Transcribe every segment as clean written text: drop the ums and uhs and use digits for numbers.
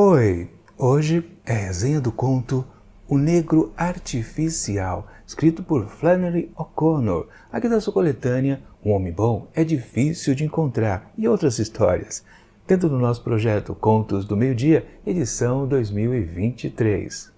Oi! Hoje é a resenha do conto O Negro Artificial, escrito por Flannery O'Connor, aqui da sua coletânea Um Homem Bom é Difícil de Encontrar e outras histórias, dentro do nosso projeto Contos do Meio-Dia, edição 2023.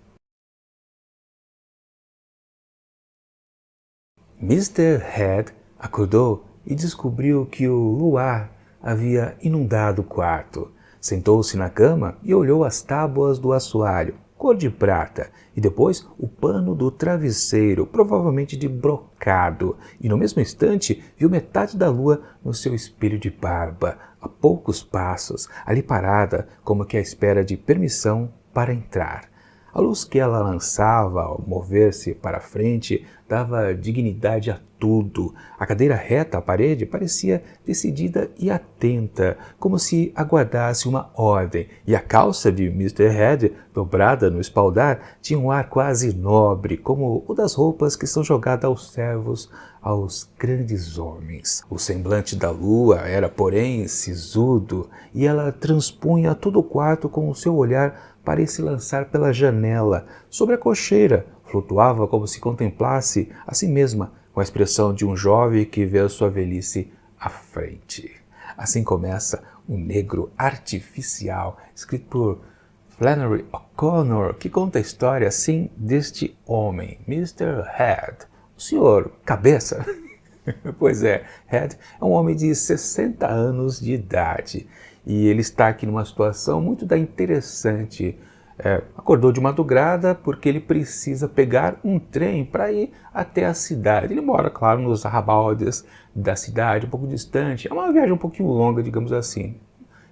Mr. Head acordou e descobriu que o luar havia inundado o quarto. Sentou-se na cama e olhou as tábuas do assoalho, cor de prata, e depois o pano do travesseiro, provavelmente de brocado, e no mesmo instante viu metade da lua no seu espelho de barba, a poucos passos, ali parada, como que à espera de permissão para entrar. A luz que ela lançava ao mover-se para a frente dava dignidade a tudo. A cadeira reta à parede parecia decidida e atenta, como se aguardasse uma ordem, e a calça de Mr. Head, dobrada no espaldar, tinha um ar quase nobre, como o das roupas que são jogadas aos servos, aos grandes homens. O semblante da lua era, porém, sisudo, e ela transpunha todo o quarto com o seu olhar para se lançar pela janela, sobre a cocheira, flutuava como se contemplasse a si mesma, com a expressão de um jovem que vê a sua velhice à frente. Assim começa O Negro Artificial, escrito por Flannery O'Connor, que conta a história, assim, deste homem, Mr. Head, o senhor cabeça. Pois é, Head é um homem de 60 anos de idade e ele está aqui numa situação muito interessante. Acordou de madrugada porque ele precisa pegar um trem para ir até a cidade. Ele mora, claro, nos arrabaldes da cidade, um pouco distante. É uma viagem um pouquinho longa, digamos assim.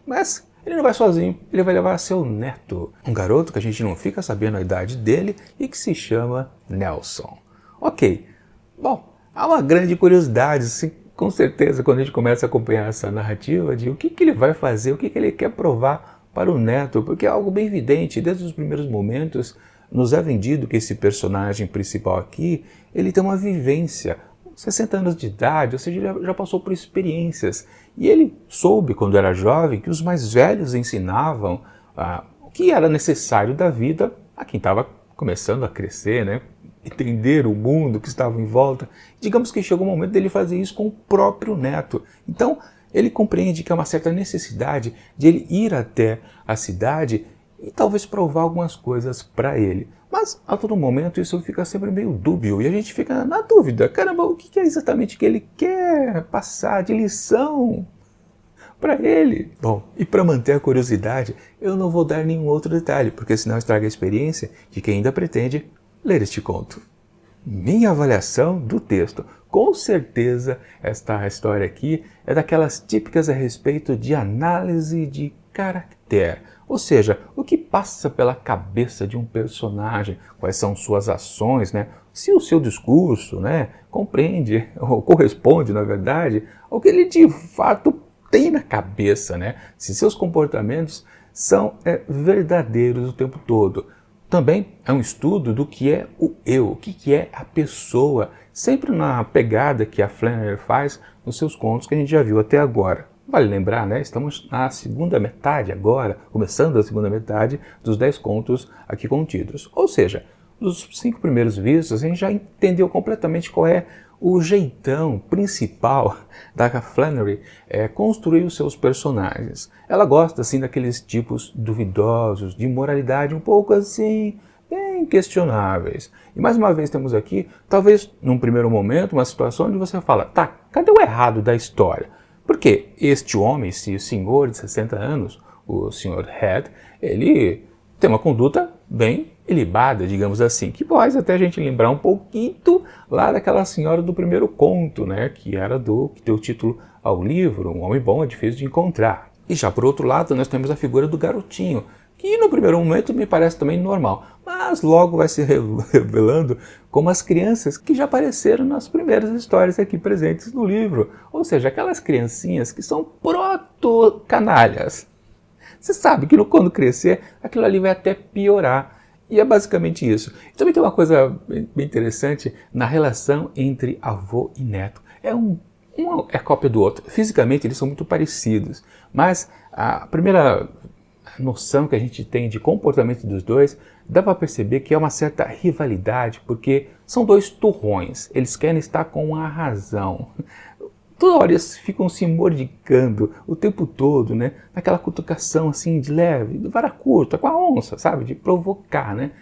Mas ele não vai sozinho, ele vai levar seu neto, um garoto que a gente não fica sabendo a idade dele e que se chama Nelson. Ok, bom, há uma grande curiosidade, assim, com certeza, quando a gente começa a acompanhar essa narrativa de o que ele vai fazer, o que ele quer provar para o neto, porque é algo bem evidente, desde os primeiros momentos nos é vendido que esse personagem principal aqui, ele tem uma vivência, 60 anos de idade, ou seja, ele já passou por experiências, e ele soube, quando era jovem, que os mais velhos ensinavam o que era necessário da vida a quem estava começando a crescer, né? Entender o mundo que estava em volta. Digamos que chegou o momento dele fazer isso com o próprio neto. Então, ele compreende que há uma certa necessidade de ele ir até a cidade e talvez provar algumas coisas para ele. Mas, a todo momento, isso fica sempre meio dúbio e a gente fica na dúvida. Caramba, o que é exatamente que ele quer passar de lição para ele? Bom, e para manter a curiosidade, eu não vou dar nenhum outro detalhe, porque senão estraga a experiência de quem ainda pretende ler este conto. Minha avaliação do texto. Com certeza, esta história aqui é daquelas típicas a respeito de análise de caráter. Ou seja, o que passa pela cabeça de um personagem, quais são suas ações, né? Se o seu discurso, né, compreende, ou corresponde, na verdade, ao que ele de fato tem na cabeça, né? Se seus comportamentos são verdadeiros o tempo todo. Também é um estudo do que é o eu, o que é a pessoa, sempre na pegada que a Flannery faz nos seus contos que a gente já viu até agora. Vale lembrar, né? Estamos na segunda metade agora, começando a segunda metade dos 10 contos aqui contidos. Ou seja, dos 5 primeiros vistos, a gente já entendeu completamente qual é o jeitão principal da Flannery construir os seus personagens. Ela gosta, assim, daqueles tipos duvidosos, de moralidade um pouco, assim, bem questionáveis. E mais uma vez temos aqui, talvez, num primeiro momento, uma situação onde você fala, tá, cadê o errado da história? Porque este homem, esse senhor de 60 anos, o Sr. Head, ele tem uma conduta bem ilibada, digamos assim, que faz até a gente lembrar um pouquinho lá daquela senhora do primeiro conto, né, que deu o título ao livro, Um Homem Bom é Difícil de Encontrar. E já por outro lado, nós temos a figura do garotinho, que no primeiro momento me parece também normal, mas logo vai se revelando como as crianças que já apareceram nas primeiras histórias aqui presentes no livro, ou seja, aquelas criancinhas que são proto-canalhas. Você sabe que quando crescer, aquilo ali vai até piorar. E é basicamente isso. E também tem uma coisa bem interessante na relação entre avô e neto. Um é cópia do outro. Fisicamente eles são muito parecidos. Mas a primeira noção que a gente tem de comportamento dos dois, dá para perceber que é uma certa rivalidade, porque são dois turrões, eles querem estar com a razão. Toda hora eles ficam se mordicando o tempo todo, né? Naquela cutucação assim de leve, de vara curta, com a onça, sabe? De provocar, né?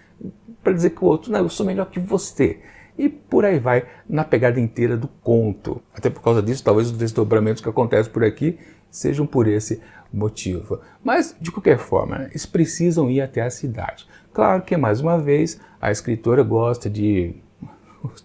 Para dizer que o outro, não, eu sou melhor que você. E por aí vai, na pegada inteira do conto. Até por causa disso, talvez os desdobramentos que acontecem por aqui sejam por esse motivo. Mas, de qualquer forma, né, eles precisam ir até a cidade. Claro que, mais uma vez, a escritora gosta de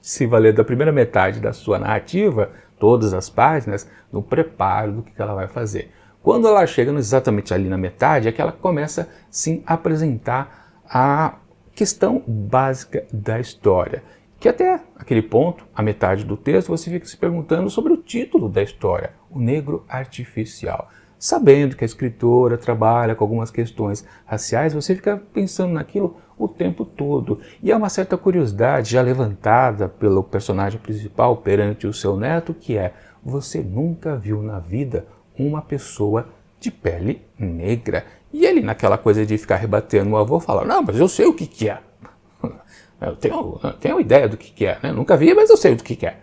se valer da primeira metade da sua narrativa, todas as páginas, no preparo do que ela vai fazer. Quando ela chega exatamente ali na metade, é que ela começa, sim, a apresentar a questão básica da história. Que até aquele ponto, a metade do texto, você fica se perguntando sobre o título da história, O Negro Artificial. Sabendo que a escritora trabalha com algumas questões raciais, você fica pensando naquilo o tempo todo. E há uma certa curiosidade já levantada pelo personagem principal perante o seu neto, que é: você nunca viu na vida uma pessoa de pele negra? E ele, naquela coisa de ficar rebatendo o avô, fala: não, mas eu sei o que é. Eu tenho ideia do que é, né? Nunca vi, mas eu sei do que é.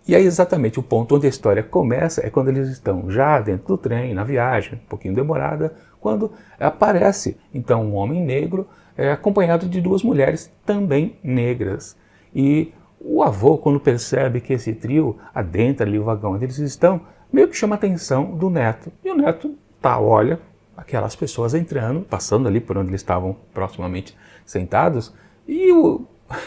E aí exatamente o ponto onde a história começa é quando eles estão já dentro do trem, na viagem, um pouquinho demorada, quando aparece então um homem negro acompanhado de duas mulheres também negras. E o avô, quando percebe que esse trio adentra ali o vagão onde eles estão, meio que chama a atenção do neto. E o neto olha aquelas pessoas entrando, passando ali por onde eles estavam proximamente sentados, e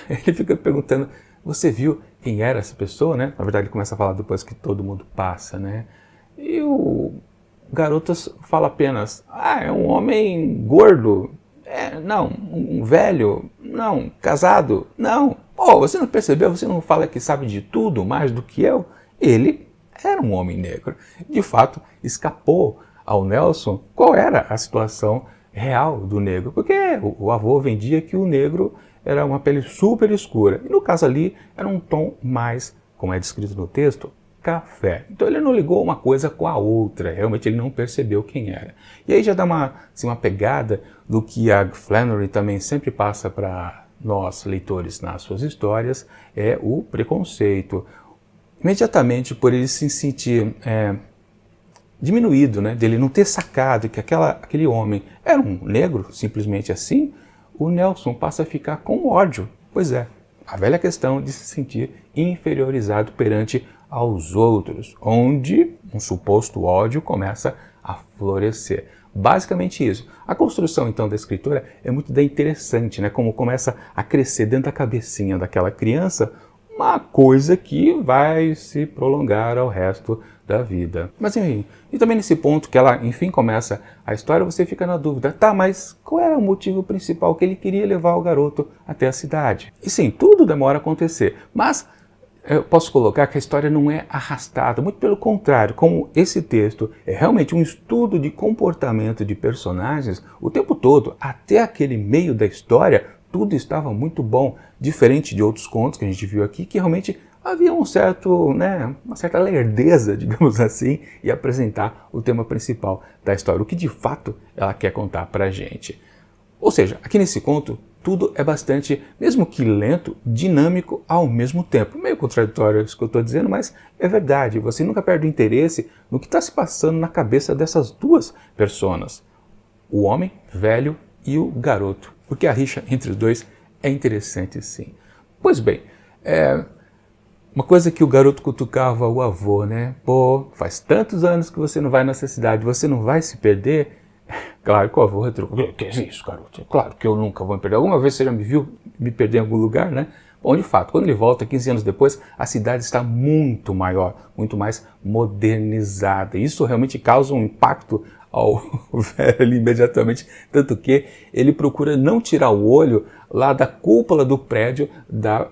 ele fica perguntando: você viu quem era essa pessoa, né? Na verdade ele começa a falar depois que todo mundo passa, né? E o garoto fala apenas: é um homem gordo, não, um velho, não, casado, não. Pô, você não percebeu, você não fala que sabe de tudo mais do que eu? Ele era um homem negro. De fato, escapou ao Nelson qual era a situação real do negro, porque o avô vendia que o negro era uma pele super escura, e no caso ali era um tom mais, como é descrito no texto, café. Então ele não ligou uma coisa com a outra, realmente ele não percebeu quem era. E aí já dá uma pegada do que a Flannery também sempre passa para nós, leitores, nas suas histórias, é o preconceito. Imediatamente por ele se sentir diminuído, né, dele não ter sacado que aquele homem era um negro, simplesmente assim, o Nelson passa a ficar com ódio. Pois é, a velha questão de se sentir inferiorizado perante aos outros, onde um suposto ódio começa a florescer. Basicamente isso. A construção, então, da escritora é muito interessante, né, como começa a crescer dentro da cabecinha daquela criança uma coisa que vai se prolongar ao resto da vida. Mas enfim, e também nesse ponto que ela, enfim, começa a história, você fica na dúvida: tá, mas qual era o motivo principal que ele queria levar o garoto até a cidade? E sim, tudo demora a acontecer, mas eu posso colocar que a história não é arrastada, muito pelo contrário, como esse texto é realmente um estudo de comportamento de personagens, o tempo todo, até aquele meio da história, tudo estava muito bom, diferente de outros contos que a gente viu aqui, que realmente havia uma certa lerdeza, digamos assim, em apresentar o tema principal da história, o que de fato ela quer contar pra gente. Ou seja, aqui nesse conto, tudo é bastante, mesmo que lento, dinâmico ao mesmo tempo. Meio contraditório isso que eu estou dizendo, mas é verdade, você nunca perde o interesse no que está se passando na cabeça dessas duas personas, o homem velho e o garoto, porque a rixa entre os dois é interessante sim. Pois bem, uma coisa que o garoto cutucava o avô, né? Pô, faz tantos anos que você não vai nessa cidade, você não vai se perder? Claro que o avô retrucou: que é isso, garoto? Claro que eu nunca vou me perder. Alguma vez você já me viu me perder em algum lugar, né? Bom, de fato, quando ele volta, 15 anos depois, a cidade está muito maior, muito mais modernizada. Isso realmente causa um impacto ao velho imediatamente, tanto que ele procura não tirar o olho lá da cúpula do prédio da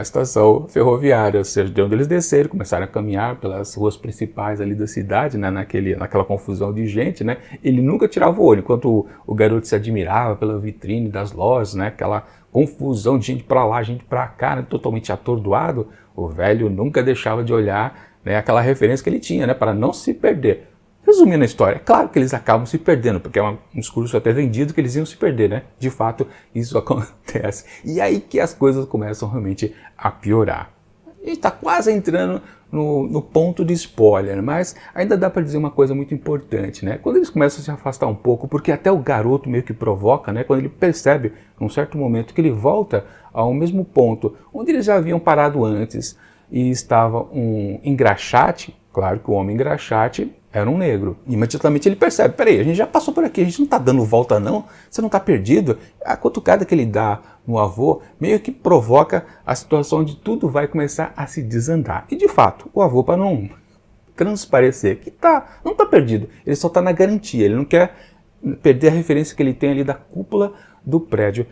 estação ferroviária, ou seja, de onde eles desceram, começaram a caminhar pelas ruas principais ali da cidade, né, naquela confusão de gente, né, ele nunca tirava o olho, enquanto o garoto se admirava pela vitrine das lojas, né, aquela confusão de gente para lá, gente para cá, né, totalmente atordoado, o velho nunca deixava de olhar, né, aquela referência que ele tinha, né, para não se perder. Resumindo a história, é claro que eles acabam se perdendo, porque é um discurso até vendido que eles iam se perder, né? De fato, isso acontece. E aí que as coisas começam realmente a piorar. A gente está quase entrando no ponto de spoiler, mas ainda dá para dizer uma coisa muito importante, né? Quando eles começam a se afastar um pouco, porque até o garoto meio que provoca, né? Quando ele percebe, num certo momento, que ele volta ao mesmo ponto onde eles já haviam parado antes e estava um engraxate. Claro que o homem engraxate era um negro. Imediatamente ele percebe, peraí, a gente já passou por aqui, a gente não está dando volta não, você não está perdido. A cutucada que ele dá no avô meio que provoca a situação onde tudo vai começar a se desandar. E de fato, o avô, para não transparecer que não está perdido, ele só está na garantia, ele não quer perder a referência que ele tem ali da cúpula do prédio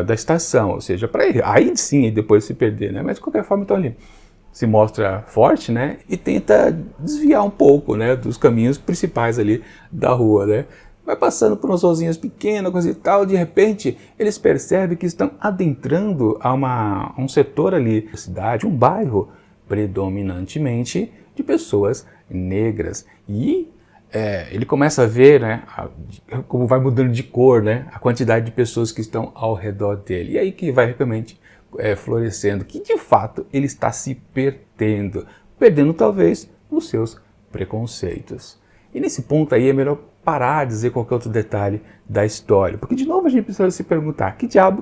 da estação, ou seja, para ele, aí sim depois se perder, né? Mas de qualquer forma, então ali se mostra forte, né, e tenta desviar um pouco, né, dos caminhos principais ali da rua, né. Vai passando por umas ruazinhas pequenas, coisa e tal, de repente eles percebem que estão adentrando a um setor ali da cidade, um bairro predominantemente de pessoas negras. E ele começa a ver, né, como vai mudando de cor, né, a quantidade de pessoas que estão ao redor dele. E aí que vai realmente florescendo, que de fato ele está se perdendo talvez os seus preconceitos. E nesse ponto aí é melhor parar de dizer qualquer outro detalhe da história, porque de novo a gente precisa se perguntar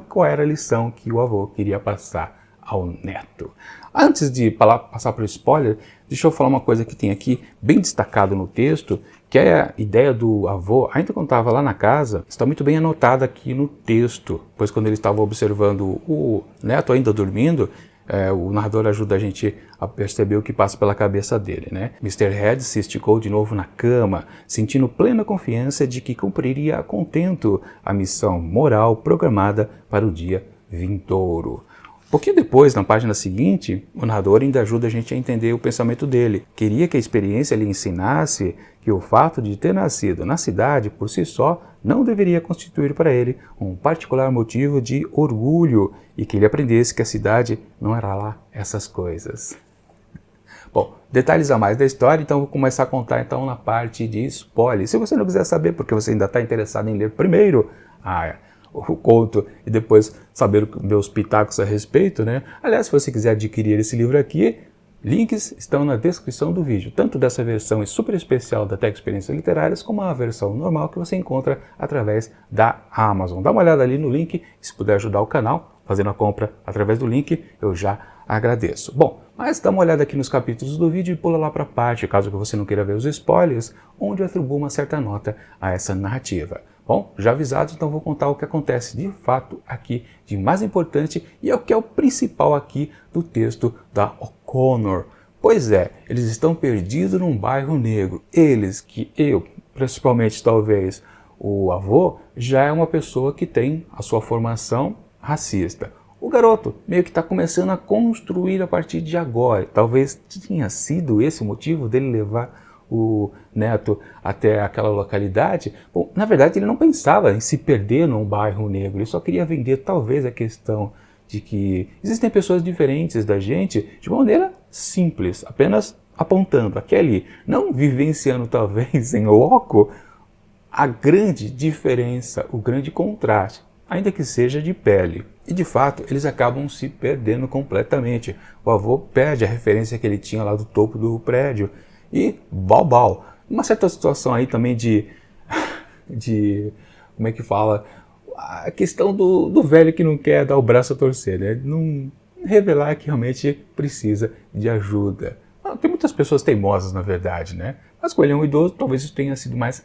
qual era a lição que o avô queria passar ao neto. Antes de passar para o spoiler, deixa eu falar uma coisa que tem aqui bem destacado no texto, que é a ideia do avô, ainda quando estava lá na casa, está muito bem anotada aqui no texto, pois quando ele estava observando o neto ainda dormindo, o narrador ajuda a gente a perceber o que passa pela cabeça dele, né? Mr. Head se esticou de novo na cama, sentindo plena confiança de que cumpriria a contento a missão moral programada para o dia vindouro. Um pouquinho depois, na página seguinte, o narrador ainda ajuda a gente a entender o pensamento dele. Queria que a experiência lhe ensinasse que o fato de ter nascido na cidade por si só não deveria constituir para ele um particular motivo de orgulho e que ele aprendesse que a cidade não era lá essas coisas. Bom, detalhes a mais da história, então vou começar a contar então na parte de spoiler. Se você não quiser saber, porque você ainda está interessado em ler primeiro o conto e depois saber meus pitacos a respeito, né? Aliás, se você quiser adquirir esse livro aqui, links estão na descrição do vídeo, tanto dessa versão super especial da Tech Experiências Literárias, como a versão normal que você encontra através da Amazon. Dá uma olhada ali no link, e se puder ajudar o canal, fazendo a compra através do link, eu já agradeço. Bom, mas dá uma olhada aqui nos capítulos do vídeo e pula lá para a parte, caso você não queira ver os spoilers, onde eu atribuo uma certa nota a essa narrativa. Bom, já avisado, então vou contar o que acontece de fato aqui de mais importante e é o que é o principal aqui do texto da O'Connor. Pois é, eles estão perdidos num bairro negro. Eles, que eu, principalmente talvez o avô, já é uma pessoa que tem a sua formação racista. O garoto meio que está começando a construir a partir de agora. Talvez tenha sido esse o motivo dele levar o neto até aquela localidade. Bom, na verdade ele não pensava em se perder num bairro negro, ele só queria vender talvez a questão de que existem pessoas diferentes da gente de uma maneira simples, apenas apontando aqui ali, não vivenciando talvez em loco a grande diferença, o grande contraste, ainda que seja de pele. E de fato eles acabam se perdendo completamente. O avô perde a referência que ele tinha lá do topo do prédio. E bal. Uma certa situação aí também de como é que fala, a questão do velho que não quer dar o braço a torcer, né? Não revelar que realmente precisa de ajuda. Tem muitas pessoas teimosas, na verdade, né? Mas com ele é um idoso, talvez isso tenha sido mais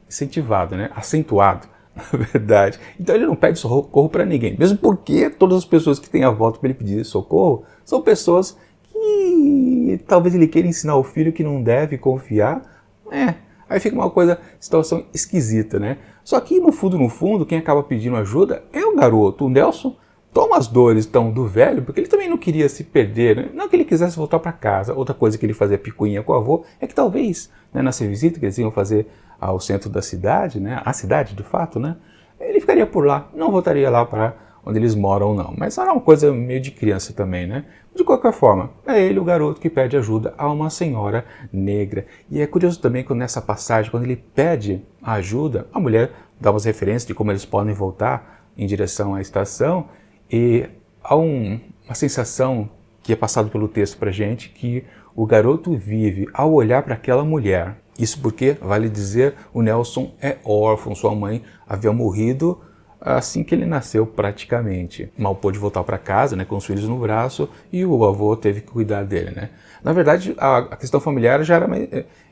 incentivado, né? Acentuado, na verdade. Então ele não pede socorro para ninguém, mesmo porque todas as pessoas que têm a volta para ele pedir socorro são pessoas que talvez ele queira ensinar o filho que não deve confiar, aí fica uma situação esquisita, né? Só que no fundo, quem acaba pedindo ajuda é o garoto. O Nelson toma as dores do velho, porque ele também não queria se perder, né? Não que ele quisesse voltar para casa. Outra coisa que ele fazia picuinha com o avô é que talvez, né, nessa visita que eles iam fazer ao centro da cidade, né, a cidade de fato, né, ele ficaria por lá, não voltaria lá para onde eles moram ou não. Mas era uma coisa meio de criança também, né? De qualquer forma, é ele o garoto que pede ajuda a uma senhora negra. E é curioso também que nessa passagem, quando ele pede ajuda, a mulher dá umas referências de como eles podem voltar em direção à estação, e há uma sensação que é passado pelo texto pra gente, que o garoto vive ao olhar para aquela mulher. Isso porque, vale dizer, o Nelson é órfão, sua mãe havia morrido assim que ele nasceu praticamente. Mal pôde voltar para casa, né, com os filhos no braço, e o avô teve que cuidar dele, né. Na verdade, a questão familiar já era mais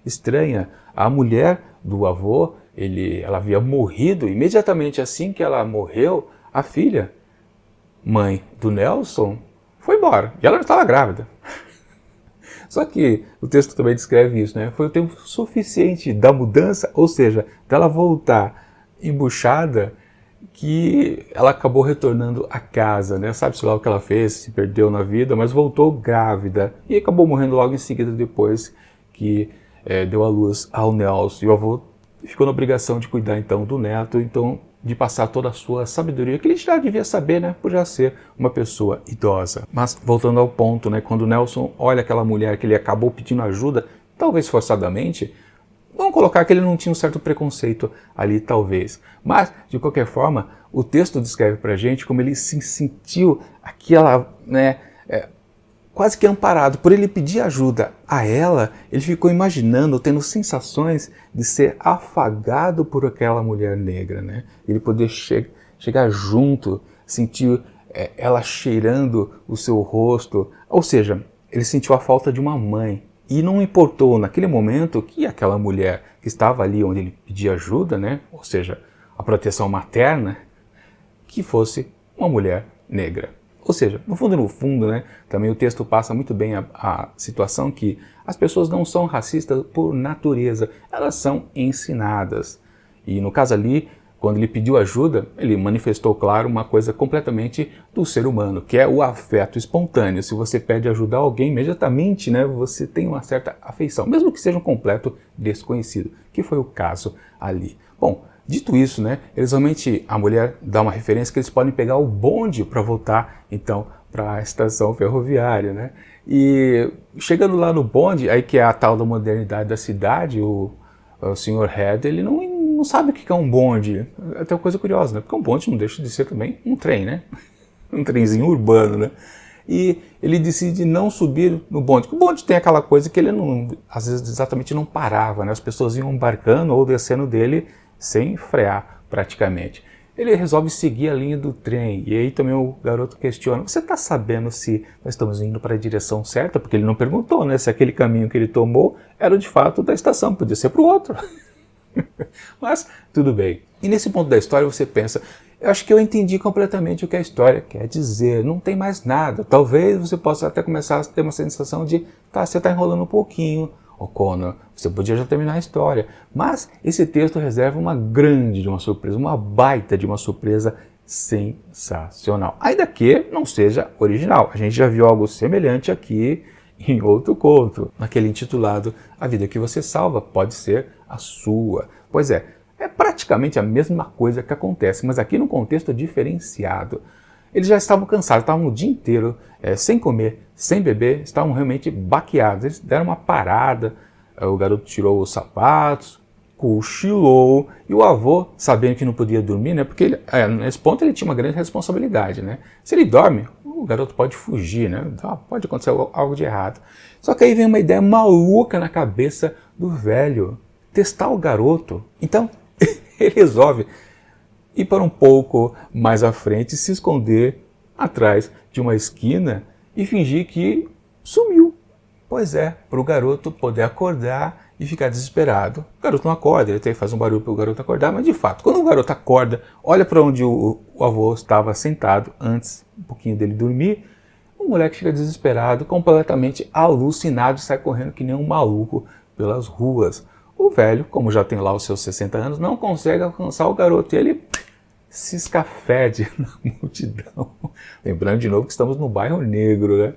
estranha. A mulher do avô, ela havia morrido, imediatamente assim que ela morreu, a filha, mãe do Nelson, foi embora, e ela não estava grávida. Só que o texto também descreve isso, né? Foi o tempo suficiente da mudança, ou seja, dela voltar embuchada, que ela acabou retornando à casa, né? Sabe-se lá o que ela fez, se perdeu na vida, mas voltou grávida e acabou morrendo logo em seguida depois que deu à luz ao Nelson. E o avô ficou na obrigação de cuidar então do neto, então de passar toda a sua sabedoria, que ele já devia saber, né, por já ser uma pessoa idosa. Mas voltando ao ponto, né, quando o Nelson olha aquela mulher que ele acabou pedindo ajuda, talvez forçadamente, vamos colocar que ele não tinha um certo preconceito ali, talvez. Mas, de qualquer forma, o texto descreve pra gente como ele se sentiu aquela, né, quase que amparado. Por ele pedir ajuda a ela, ele ficou imaginando, tendo sensações de ser afagado por aquela mulher negra, né? Ele poder chegar junto, sentir ela cheirando o seu rosto. Ou seja, ele sentiu a falta de uma mãe. E não importou naquele momento que aquela mulher que estava ali onde ele pedia ajuda, né? Ou seja, a proteção materna, que fosse uma mulher negra. Ou seja, no fundo, né, também o texto passa muito bem a situação que as pessoas não são racistas por natureza, elas são ensinadas. E no caso ali, quando ele pediu ajuda, ele manifestou, claro, uma coisa completamente do ser humano, que é o afeto espontâneo. Se você pede ajuda a alguém, imediatamente, né, você tem uma certa afeição, mesmo que seja um completo desconhecido, que foi o caso ali. Bom, dito isso, né, a mulher dá uma referência que eles podem pegar o bonde para voltar, então, para a estação ferroviária, né? E chegando lá no bonde, aí que é a tal da modernidade da cidade, o Sr. Head, ele não sabe o que é um bonde. É até uma coisa curiosa, né? Porque um bonde não deixa de ser também um trem, né? Um trenzinho urbano, né? E ele decide não subir no bonde. O bonde tem aquela coisa que ele não, às vezes exatamente não parava, né? As pessoas iam embarcando ou descendo dele sem frear praticamente. Ele resolve seguir a linha do trem, e aí também o garoto questiona, você está sabendo se nós estamos indo para a direção certa? Porque ele não perguntou, né, se aquele caminho que ele tomou era de fato da estação, podia ser para o outro. Mas tudo bem. E nesse ponto da história você pensa, eu acho que eu entendi completamente o que a história quer dizer, não tem mais nada. Talvez você possa até começar a ter uma sensação de, tá, você está enrolando um pouquinho, O'Connor, você podia já terminar a história. Mas esse texto reserva uma grande de uma surpresa, uma baita de uma surpresa sensacional. Ainda que não seja original. A gente já viu algo semelhante aqui em outro conto, naquele intitulado A Vida que Você Salva Pode Ser a Sua. Pois é praticamente a mesma coisa que acontece, mas aqui num contexto diferenciado. Eles já estavam cansados, estavam o dia inteiro sem comer, sem beber, estavam realmente baqueados. Eles deram uma parada, o garoto tirou os sapatos, cochilou, e o avô, sabendo que não podia dormir, né, porque nesse ponto ele tinha uma grande responsabilidade, né? Se ele dorme, o garoto pode fugir, né? Então, pode acontecer algo de errado. Só que aí vem uma ideia maluca na cabeça do velho, testar o garoto. Então, ele resolve ir para um pouco mais à frente, se esconder atrás de uma esquina e fingir que sumiu. Pois é, para o garoto poder acordar e ficar desesperado. O garoto não acorda, ele até faz um barulho para o garoto acordar, mas de fato, quando o garoto acorda, olha para onde o avô estava sentado antes, um pouquinho dele dormir, o moleque fica desesperado, completamente alucinado e sai correndo que nem um maluco pelas ruas. O velho, como já tem lá os seus 60 anos, não consegue alcançar o garoto e ele se escafede na multidão. Lembrando de novo que estamos no bairro negro, né?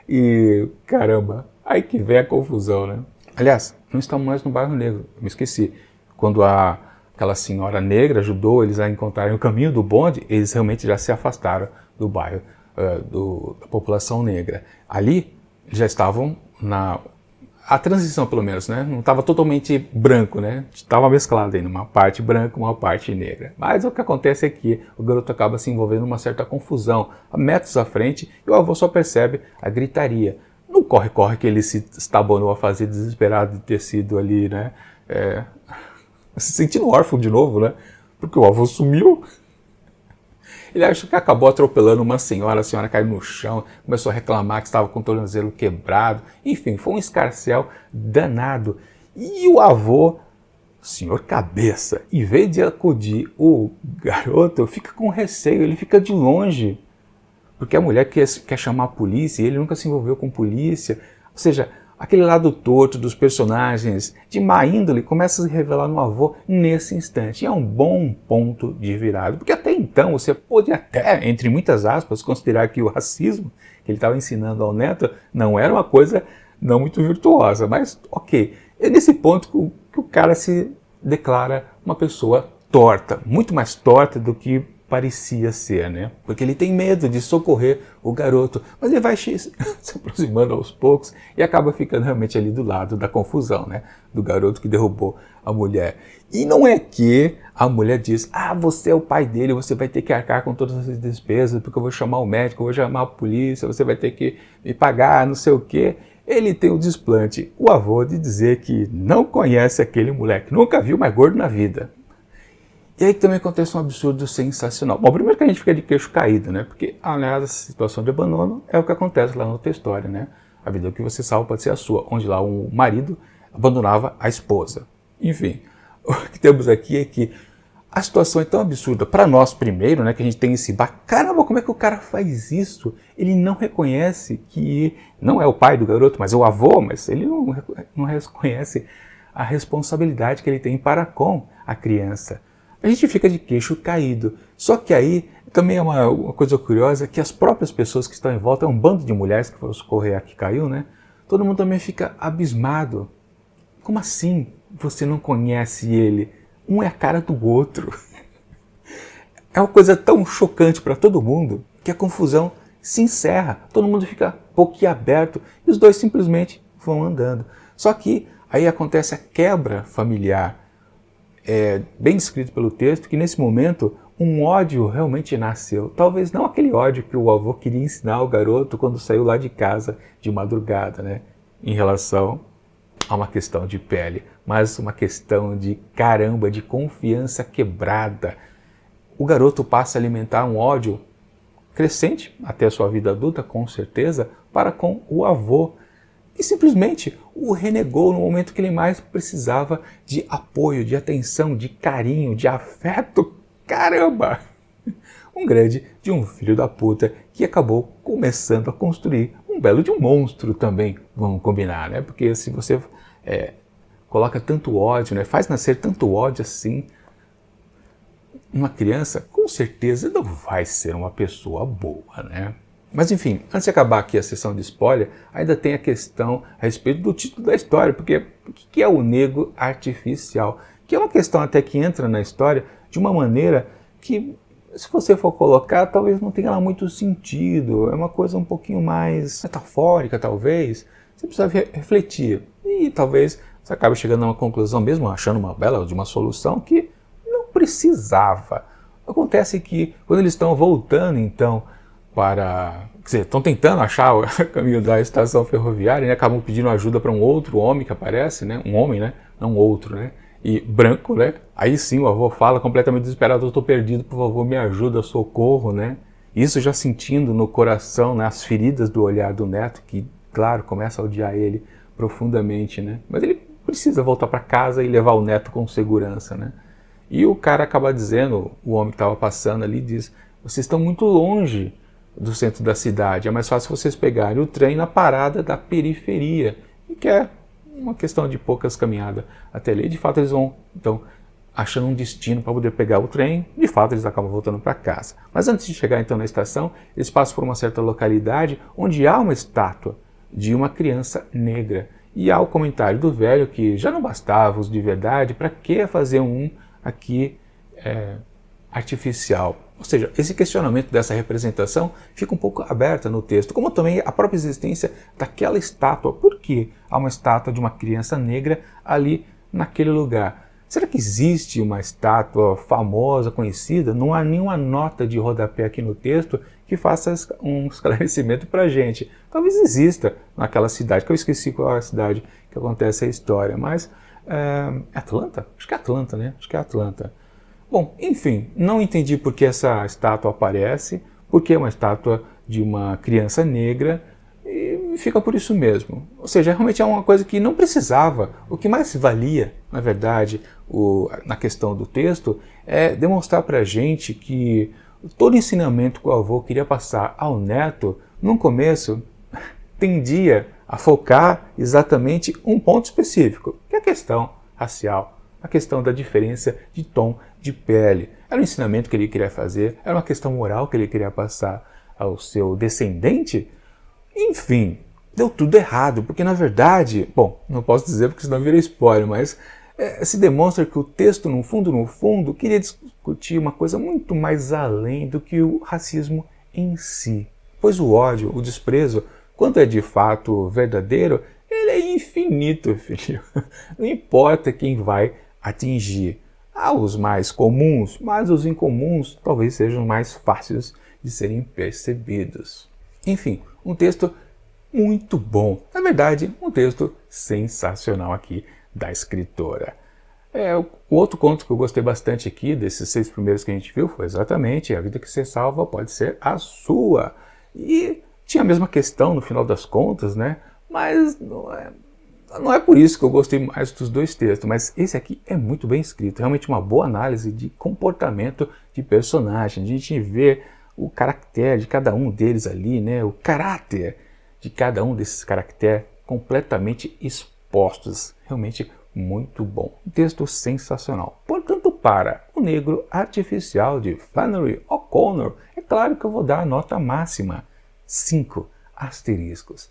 E, caramba, aí que vem a confusão, né? Aliás, não estamos mais no bairro negro, me esqueci. Quando a aquela senhora negra ajudou eles a encontrarem o caminho do bonde, eles realmente já se afastaram do bairro, da população negra. Ali já estavam a transição, pelo menos, né? Não estava totalmente branco, né? Estava mesclado ainda, uma parte branca, uma parte negra. Mas o que acontece é que o garoto acaba se envolvendo numa certa confusão, a metros à frente, e o avô só percebe a gritaria. No corre-corre que ele se estabanou a fazer, desesperado de ter sido ali, né? Se sentindo órfão de novo, né? Porque o avô sumiu. Ele acha que acabou atropelando uma senhora, a senhora caiu no chão, começou a reclamar que estava com o tornozelo quebrado. Enfim, foi um escarcéu danado. E o avô, senhor cabeça, em vez de acudir o garoto, fica com receio, ele fica de longe. Porque a mulher quer chamar a polícia e ele nunca se envolveu com polícia. Ou seja, aquele lado torto dos personagens de má índole começa a se revelar no avô nesse instante. E é um bom ponto de virada. Porque até então você pode até, entre muitas aspas, considerar que o racismo que ele estava ensinando ao neto não era uma coisa não muito virtuosa. Mas ok, é nesse ponto que o cara se declara uma pessoa torta. Muito mais torta do que parecia ser, né? Porque ele tem medo de socorrer o garoto, mas ele vai se aproximando aos poucos e acaba ficando realmente ali do lado da confusão, né? Do garoto que derrubou a mulher. E não é que a mulher diz, você é o pai dele, você vai ter que arcar com todas as despesas, porque eu vou chamar o médico, eu vou chamar a polícia, você vai ter que me pagar, não sei o quê. Ele tem o desplante, o avô, de dizer que não conhece aquele moleque, nunca viu mais gordo na vida. E aí também acontece um absurdo sensacional. Bom, primeiro que a gente fica de queixo caído, né? Porque, aliás, a situação de abandono é o que acontece lá na outra história, né? A vida que você salva pode ser a sua, onde lá o marido abandonava a esposa. Enfim, o que temos aqui é que a situação é tão absurda para nós primeiro, né? Que a gente tem esse caramba, como é que o cara faz isso? Ele não reconhece que não é o pai do garoto, mas é o avô, mas ele não reconhece a responsabilidade que ele tem para com a criança. A gente fica de queixo caído. Só que aí também é uma coisa curiosa que as próprias pessoas que estão em volta, é um bando de mulheres que foram socorrer a que caiu, né? Todo mundo também fica abismado. Como assim você não conhece ele? Um é a cara do outro. É uma coisa tão chocante para todo mundo que a confusão se encerra. Todo mundo fica boquiaberto e os dois simplesmente vão andando. Só que aí acontece a quebra familiar. É bem descrito pelo texto que nesse momento um ódio realmente nasceu. Talvez não aquele ódio que o avô queria ensinar ao garoto quando saiu lá de casa de madrugada, né? Em relação a uma questão de pele, mas uma questão de caramba, de confiança quebrada. O garoto passa a alimentar um ódio crescente até a sua vida adulta, com certeza, para com o avô, que simplesmente o renegou no momento que ele mais precisava de apoio, de atenção, de carinho, de afeto. Caramba! Um grande de um filho da puta que acabou começando a construir um belo de um monstro também, vamos combinar, né? Porque se você coloca tanto ódio, né? Faz nascer tanto ódio assim, uma criança com certeza não vai ser uma pessoa boa, né? Mas enfim, antes de acabar aqui a sessão de spoiler, ainda tem a questão a respeito do título da história, porque o que é o nego artificial? Que é uma questão até que entra na história de uma maneira que, se você for colocar, talvez não tenha lá muito sentido, é uma coisa um pouquinho mais metafórica, talvez. Você precisa refletir e talvez você acabe chegando a uma conclusão, mesmo achando uma bela de uma solução que não precisava. Acontece que quando eles estão voltando então quer dizer, estão tentando achar o caminho da estação ferroviária, né? Acabam pedindo ajuda para um outro homem que aparece, né? Um homem, né? Não outro, né? E branco, né? Aí sim o avô fala completamente desesperado, eu estou perdido, por favor me ajuda, socorro, né? Isso já sentindo no coração, né, as feridas do olhar do neto, que, claro, começa a odiar ele profundamente, né? Mas ele precisa voltar para casa e levar o neto com segurança, né? E o cara acaba dizendo, o homem que estava passando ali diz, vocês estão muito longe do centro da cidade, é mais fácil vocês pegarem o trem na parada da periferia, e que é uma questão de poucas caminhadas até ali. De fato eles vão, então, achando um destino para poder pegar o trem, de fato eles acabam voltando para casa. Mas antes de chegar então na estação, eles passam por uma certa localidade onde há uma estátua de uma criança negra. E há o comentário do velho que já não bastava os de verdade, para que fazer um aqui artificial. Ou seja, esse questionamento dessa representação fica um pouco aberta no texto, como também a própria existência daquela estátua. Por que há uma estátua de uma criança negra ali naquele lugar? Será que existe uma estátua famosa, conhecida? Não há nenhuma nota de rodapé aqui no texto que faça um esclarecimento para a gente. Talvez exista naquela cidade, que eu esqueci qual é a cidade que acontece a história, mas Atlanta? Acho que é Atlanta, né? Acho que é Atlanta. Bom, enfim, não entendi por que essa estátua aparece, porque é uma estátua de uma criança negra, e fica por isso mesmo. Ou seja, realmente é uma coisa que não precisava. O que mais valia, na verdade, na questão do texto, é demonstrar para a gente que todo ensinamento que o avô queria passar ao neto, no começo, tendia a focar exatamente um ponto específico, que é a questão racial, a questão da diferença de tom de pele. Era um ensinamento que ele queria fazer, era uma questão moral que ele queria passar ao seu descendente. Enfim, deu tudo errado, porque na verdade, bom, não posso dizer porque senão vira spoiler, mas se demonstra que o texto, no fundo, queria discutir uma coisa muito mais além do que o racismo em si. Pois o ódio, o desprezo, quando é de fato verdadeiro, ele é infinito, filho. Não importa quem vai atingir. Há os mais comuns, mas os incomuns talvez sejam mais fáceis de serem percebidos. Enfim, um texto muito bom. Na verdade, um texto sensacional aqui da escritora. O outro conto que eu gostei bastante aqui, desses 6 primeiros que a gente viu, foi exatamente A Vida que Você Salva Pode Ser a Sua. E tinha a mesma questão no final das contas, né? Mas não é por isso que eu gostei mais dos 2 textos, mas esse aqui é muito bem escrito, realmente uma boa análise de comportamento de personagem. A gente vê o caractere de cada um deles ali, né? O caráter de cada um desses caracteres completamente expostos. Realmente muito bom. Um texto sensacional. Portanto, para O Negro Artificial de Flannery O'Connor, é claro que eu vou dar a nota máxima. 5 asteriscos.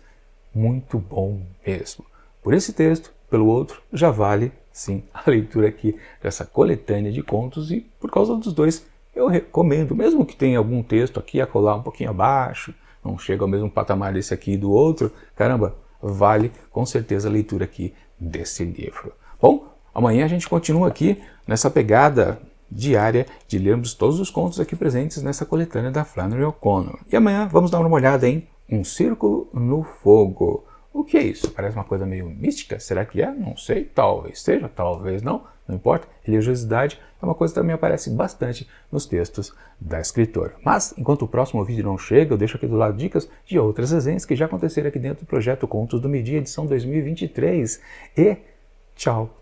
Muito bom mesmo. Por esse texto, pelo outro, já vale sim a leitura aqui dessa coletânea de contos, e por causa dos 2 eu recomendo, mesmo que tenha algum texto aqui a colar um pouquinho abaixo, não chega ao mesmo patamar desse aqui e do outro, caramba, vale com certeza a leitura aqui desse livro. Bom, amanhã a gente continua aqui nessa pegada diária de lermos todos os contos aqui presentes nessa coletânea da Flannery O'Connor. E amanhã vamos dar uma olhada em Um Círculo no Fogo. O que é isso? Parece uma coisa meio mística? Será que é? Não sei. Talvez seja, talvez não. Não importa. Religiosidade é uma coisa que também aparece bastante nos textos da escritora. Mas, enquanto o próximo vídeo não chega, eu deixo aqui do lado dicas de outras resenhas que já aconteceram aqui dentro do projeto Contos do Meio-Dia, edição 2023. E tchau!